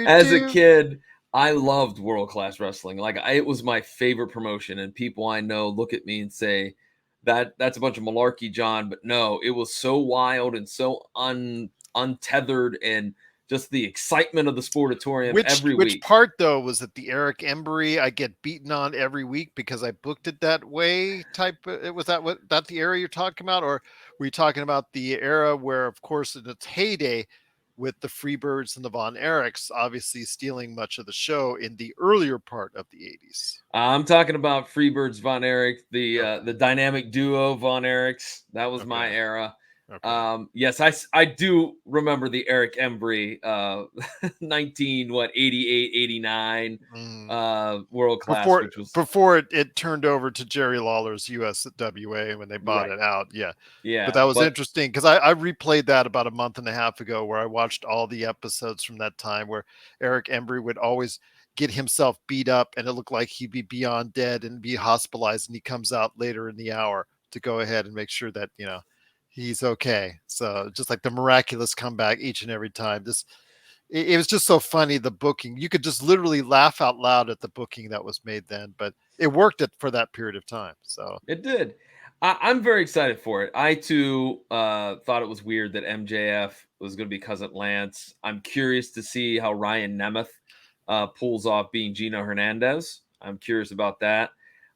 As a kid, I loved world class wrestling. It was my favorite promotion, and people I know look at me and say that's a bunch of malarkey, John. But no, it was so wild and so untethered, and just the excitement of the sportatorium every Which week. part though was it? The Eric Embry I get beaten on every week because I booked it that way type? Was that the era you're talking about, or were you talking about the era where, of course, in its heyday, with the Freebirds and the Von Erichs, obviously stealing much of the show in the earlier part of the 80s? I'm talking about Freebirds Von Erich, Okay, the dynamic duo Von Erichs. That was my okay, era. okay. Yes, I do remember the Eric Embry 88, 89 Mm. world class, Before which was before it turned over to Jerry Lawler's USWA when they bought right. it out. Yeah. But Yeah, that was but interesting because I replayed that about a month and a half ago, where I watched all the episodes from that time, where Eric Embry would always get himself beat up and it looked like he'd be beyond dead and be hospitalized. And he comes out later in the hour to go ahead and make sure that, he's okay. So just like the miraculous comeback each and every time. It was just so funny, the booking. You could just literally laugh out loud at the booking that was made then, but it worked for that period of time. So it did. I'm very excited for it. I too thought it was weird that MJF was going to be cousin Lance. I'm curious to see how Ryan Nemeth pulls off being Gino Hernandez. I'm curious about that.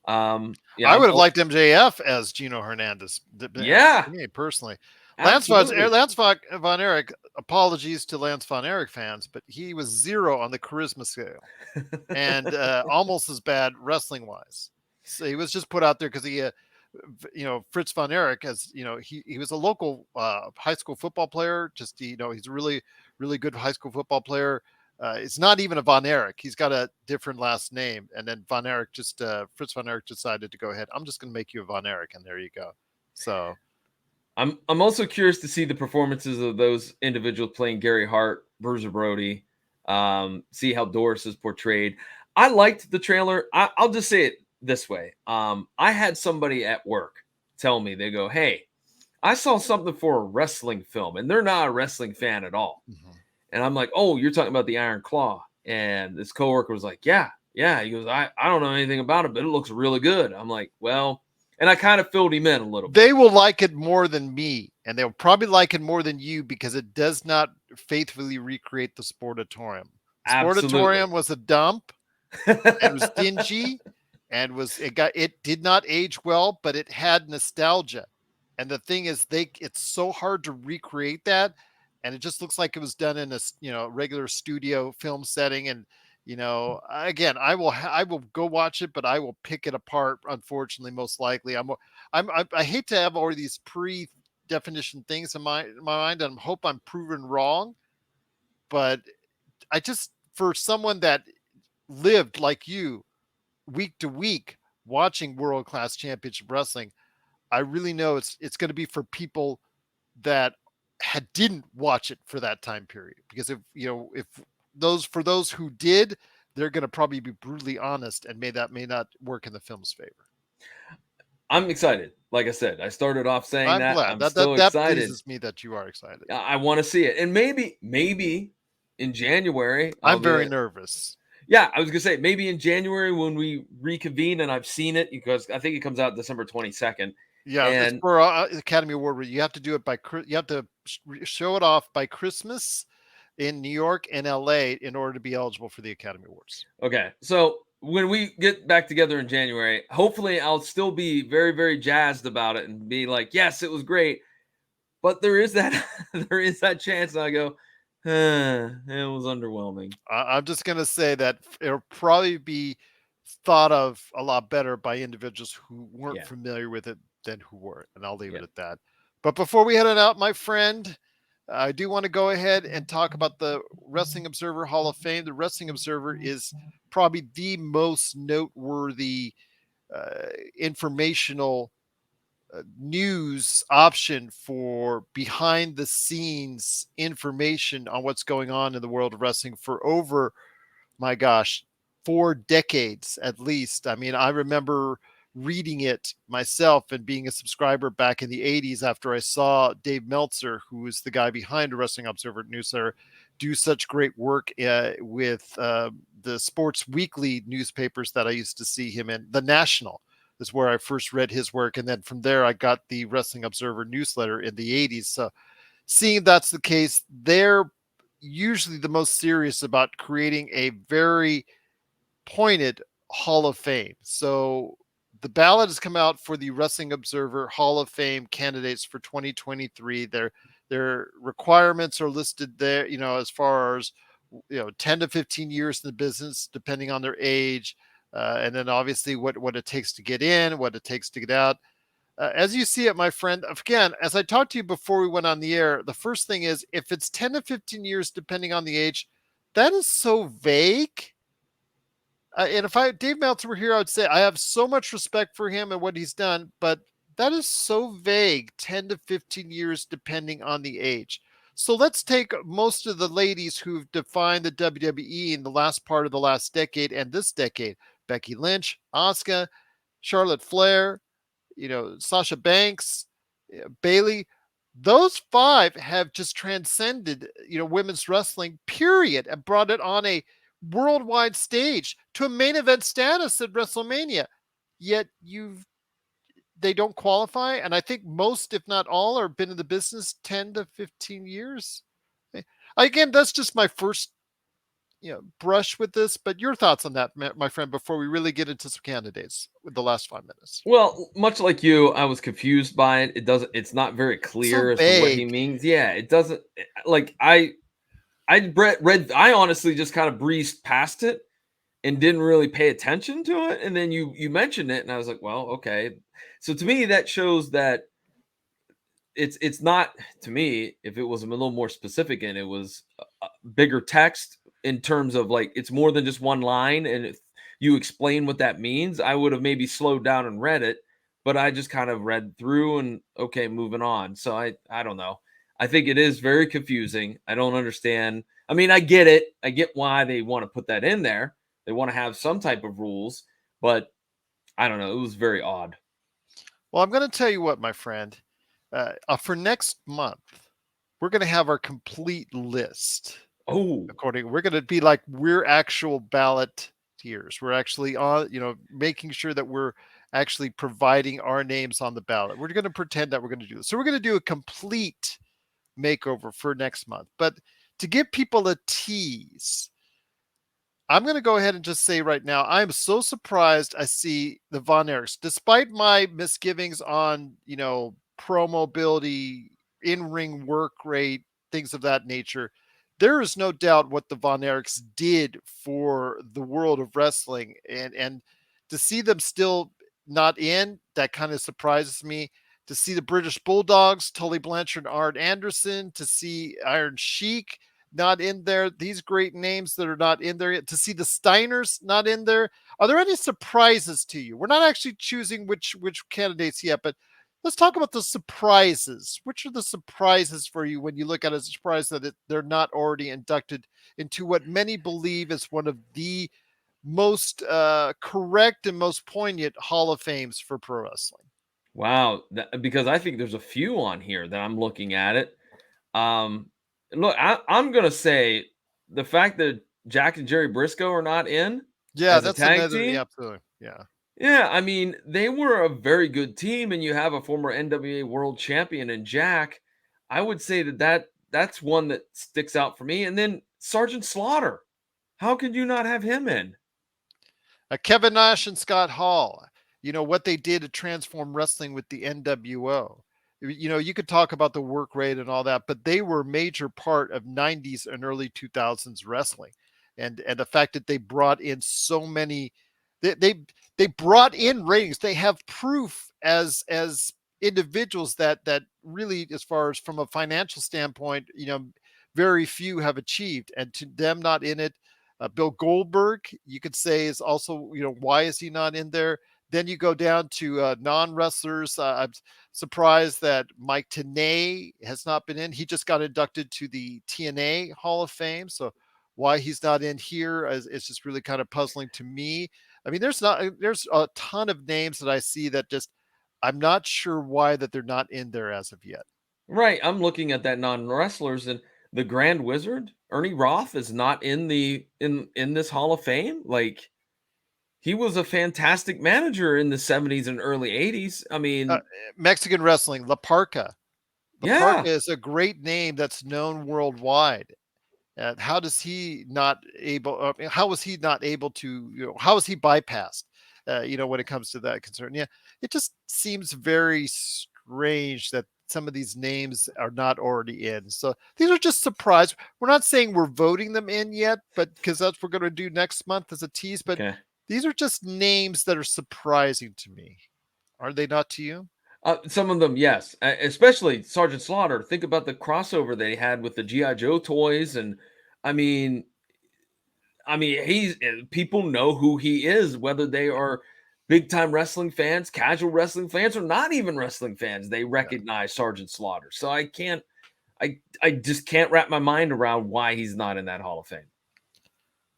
I I'm would have liked MJF as Gino Hernandez. yeah. Me personally, Absolutely. Lance Von Erich. Apologies to Lance Von Erich fans, but he was 0 on the charisma scale, and almost as bad wrestling wise. So he was just put out there because Fritz Von Erich, as he was a local high school football player. Just he's a really good high school football player. It's not even a Von Erich. He's got a different last name, and then Von Erich Fritz Von Erich decided to go ahead. I'm just going to make you a Von Erich, and there you go. So I'm also curious to see the performances of those individuals playing Gary Hart, Bruiser Brody. See how Doris is portrayed. I liked the trailer. I'll just say it this way. I had somebody at work tell me, they go, "Hey, I saw something for a wrestling film," and they're not a wrestling fan at all. And I'm like, "Oh, you're talking about the Iron Claw?" And this coworker was like, "Yeah, yeah." He goes, I don't know anything about it, but it looks really good. I'm like, "Well," and I kind of filled him in a little bit. They will like it more than me, and they'll probably like it more than you because it does not faithfully recreate the Sportatorium. Absolutely. Sportatorium was a dump and was dingy, and it did not age well, but it had nostalgia. And the thing is, it's so hard to recreate that, and it just looks like it was done in a regular studio film setting. And again, I will go watch it, but I will pick it apart. Unfortunately, most likely, I hate to have all these pre-definition things in my mind, and I hope I'm proven wrong. But I just, for someone that lived like you week to week watching world class championship wrestling, I really know it's going to be for people that didn't watch it for that time period. Because if those who did, they're going to probably be brutally honest, and may not work in the film's favor. I'm excited. Like I said, I started off saying I'm that. glad I'm still that excited. pleases me that you are excited. I want to see it. And maybe in January, I'll I'm be very like, nervous. yeah, I was going to say, maybe in January when we reconvene and I've seen it, because I think it comes out December 22nd. Yeah, it's And for Academy Award. Where you have to do it you have to show it off by Christmas in New York and LA in order to be eligible for the Academy Awards. okay, so when we get back together in January, hopefully I'll still be very, very jazzed about it and be like, yes, it was great. But there is that there is that chance that I go, it was underwhelming. I'm just going to say that it'll probably be thought of a lot better by individuals who weren't Yeah. familiar with it than who were. And I'll leave Yeah. it at that. But before we head on out, my friend, I do want to go ahead and talk about the Wrestling Observer Hall of Fame. The Wrestling Observer is probably the most noteworthy informational news option for behind the scenes information on what's going on in the world of wrestling for over, my gosh, 4 decades at least. I mean, I remember reading it myself and being a subscriber back in the 80s after I saw Dave Meltzer, who is the guy behind the Wrestling Observer newsletter, do such great work with the Sports Weekly newspapers that I used to see him in. The National is where I first read his work. And then from there, I got the Wrestling Observer newsletter in the 80s. So seeing that's the case, they're usually the most serious about creating a very pointed Hall of Fame. So the ballot has come out for the Wrestling Observer Hall of Fame candidates for 2023. Their requirements are listed there, as far as 10 to 15 years in the business, depending on their age, and then obviously what it takes to get in, what it takes to get out. As you see it, my friend, again, as I talked to you before we went on the air, the first thing is if it's 10 to 15 years, depending on the age, that is so vague. And if Dave Meltzer were here, I would say I have so much respect for him and what he's done, but that is so vague, 10 to 15 years, depending on the age. So let's take most of the ladies who've defined the WWE in the last part of the last decade and this decade: Becky Lynch, Asuka, Charlotte Flair, Sasha Banks, Bailey. Those 5 have just transcended, women's wrestling, period, and brought it on a worldwide stage to a main event status at WrestleMania. Yet they don't qualify. And I think most, if not all, are been in the business 10 to 15 years. Again, that's just my first brush with this, but your thoughts on that, my friend, before we really get into some candidates with the last 5 minutes. Well, much like you, I was confused by it. It's not very So clear as to what he vague. means. Yeah, it doesn't like I honestly just kind of breezed past it and didn't really pay attention to it. And then you mentioned it, and I was like, well, okay. So to me, that shows that it's not, to me, if it was a little more specific and it was a bigger text in terms of like it's more than just one line, and if you explain what that means, I would have maybe slowed down and read it, but I just kind of read through and okay, moving on. So I don't know. I think it is very confusing. I don't understand. I mean, I get it. I get why they want to put that in there. They want to have some type of rules, but I don't know. It was very odd. Well, I'm going to tell you what, my friend. For next month, we're going to have our complete list. Oh, We're going to be like we're actual ballot tiers. We're actually on, making sure that we're actually providing our names on the ballot. We're going to pretend that we're going to do this. So we're going to do a complete makeover for next month. But to give people a tease, I'm going to go ahead and just say right now, I'm so surprised I see the Von Erichs, despite my misgivings on, pro mobility, in ring work rate, things of that nature. There is no doubt what the Von Erichs did for the world of wrestling. And to see them still not in, that kind of surprises me. To see the British Bulldogs, Tully Blanchard and Arn Anderson, to see Iron Sheik, not in there. These great names that are not in there yet. To see the Steiners not in there. Are there any surprises to you? We're not actually choosing which candidates yet, but let's talk about the surprises. Which are the surprises for you when you look at it as a surprise that they're not already inducted into what many believe is one of the most correct and most poignant Hall of Fames for pro wrestling? wow. Because I think there's a few on here that I'm looking at it. Um, Look, I'm gonna say the fact that Jack and Jerry Briscoe are not in Yeah, as a that's tag another. team. Yeah, absolutely. Yeah. Yeah, I mean, they were a very good team, and you have a former NWA World Champion in Jack. I would say that's one that sticks out for me. And then Sergeant Slaughter. How could you not have him in? Kevin Nash and Scott Hall, what they did to transform wrestling with the NWO. You could talk about the work rate and all that, but they were a major part of 90s and early 2000s wrestling. And the fact that they brought in so many, they brought in ratings. They have proof as individuals that really, as far as from a financial standpoint, very few have achieved. And to them not in it, Bill Goldberg, you could say, is also, why is he not in there? Then you go down to non wrestlers. I'm surprised that Mike Tenay has not been in. He just got inducted to the TNA Hall of Fame. So why he's not in here is it's just really kind of puzzling to me. I mean, there's a ton of names that I see that just I'm not sure why that they're not in there as of yet. Right. I'm looking at that non-wrestlers, and the Grand Wizard, Ernie Roth, is not in in this Hall of Fame. Like, he was a fantastic manager in the 70s and early 80s. I Uh, mean, Mexican wrestling, La Parca. La Parca yeah. is a great name that's known worldwide. And how was he not able to, how was he bypassed, when it comes to that concern? Yeah, it just seems very strange that some of these names are not already in. So these are just surprise. We're not saying we're voting them in yet, but because that's what we're going to do next month as a tease. But Okay. these are just names that are surprising to me. Are they not to you? Some of them, yes, especially Sergeant Slaughter. Think about the crossover they had with the GI Joe toys, and I mean, he's people know who he is, whether they are big time wrestling fans, casual wrestling fans, or not even wrestling fans. They Yeah. recognize Sergeant Slaughter. So I just can't wrap my mind around why he's not in that Hall of Fame.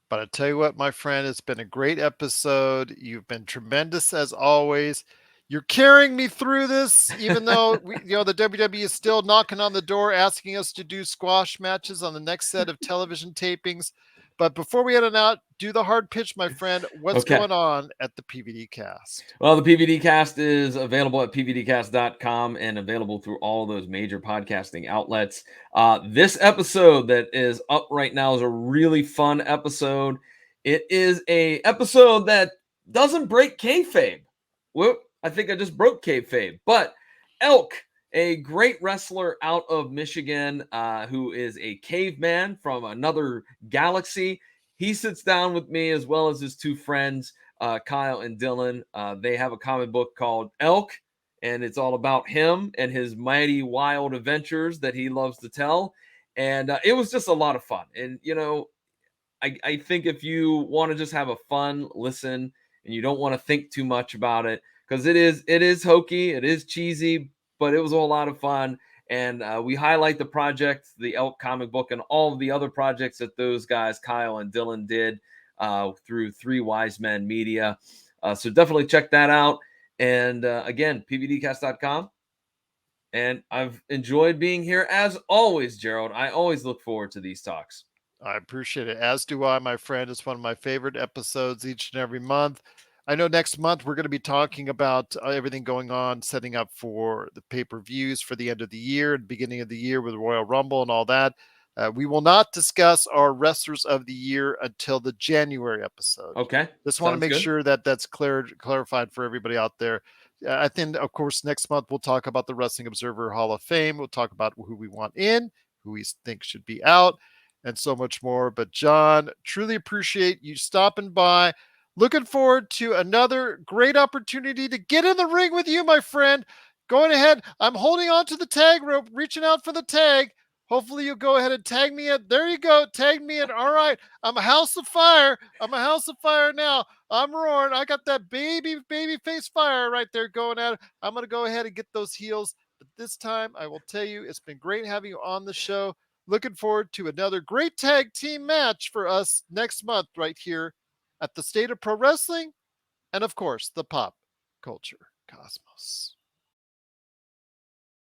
But I tell you what, my friend, it's been a great episode. You've been tremendous as always. You're carrying me through this, even though the WWE is still knocking on the door, asking us to do squash matches on the next set of television tapings. But before we head on out, do the hard pitch, my friend. What's Okay. going on at the PVD cast? Well, the PVD cast is available at pvdcast.com and available through all those major podcasting outlets. This episode that is up right now is a really fun episode. It is a episode that doesn't break kayfabe. Whoop, I think I just broke kayfabe. But Elk, a great wrestler out of Michigan, who is a caveman from another galaxy. He sits down with me as well as his two friends, Kyle and Dylan. They have a comic book called Elk, and it's all about him and his mighty wild adventures that he loves to tell. And it was just a lot of fun. And, I think if you want to just have a fun listen and you don't want to think too much about it, because it is hokey, it is cheesy, but it was a lot of fun. And we highlight the project, the Elk comic book, and all of the other projects that those guys, Kyle and Dylan, did through Three Wise Men Media. So definitely check that out. And again, pvdcast.com. And I've enjoyed being here as always, Gerald. I always look forward to these talks. I appreciate it. As do I, my friend. It's one of my favorite episodes each and every month. I know next month we're going to be talking about everything going on, setting up for the pay-per-views for the end of the year and beginning of the year with Royal Rumble and all that. We will not discuss our wrestlers of the year until the January episode. Okay. Just want to Sounds make good. sure that that's clarified for everybody out there. I think, of course, next month we'll talk about the Wrestling Observer Hall of Fame. We'll talk about who we want in, who we think should be out, and so much more. But John, truly appreciate you stopping by. Looking forward to another great opportunity to get in the ring with you, my friend. Going ahead, I'm holding on to the tag rope, reaching out for the tag. Hopefully you'll go ahead and tag me in. There you go. Tag me in. All right. I'm a house of fire. I'm a house of fire now. I'm roaring. I got that baby face fire right there going at it. I'm going to go ahead and get those heels. But this time I will tell you, it's been great having you on the show. Looking forward to another great tag team match for us next month right here at the State of Pro Wrestling and, of course, the Pop Culture Cosmos.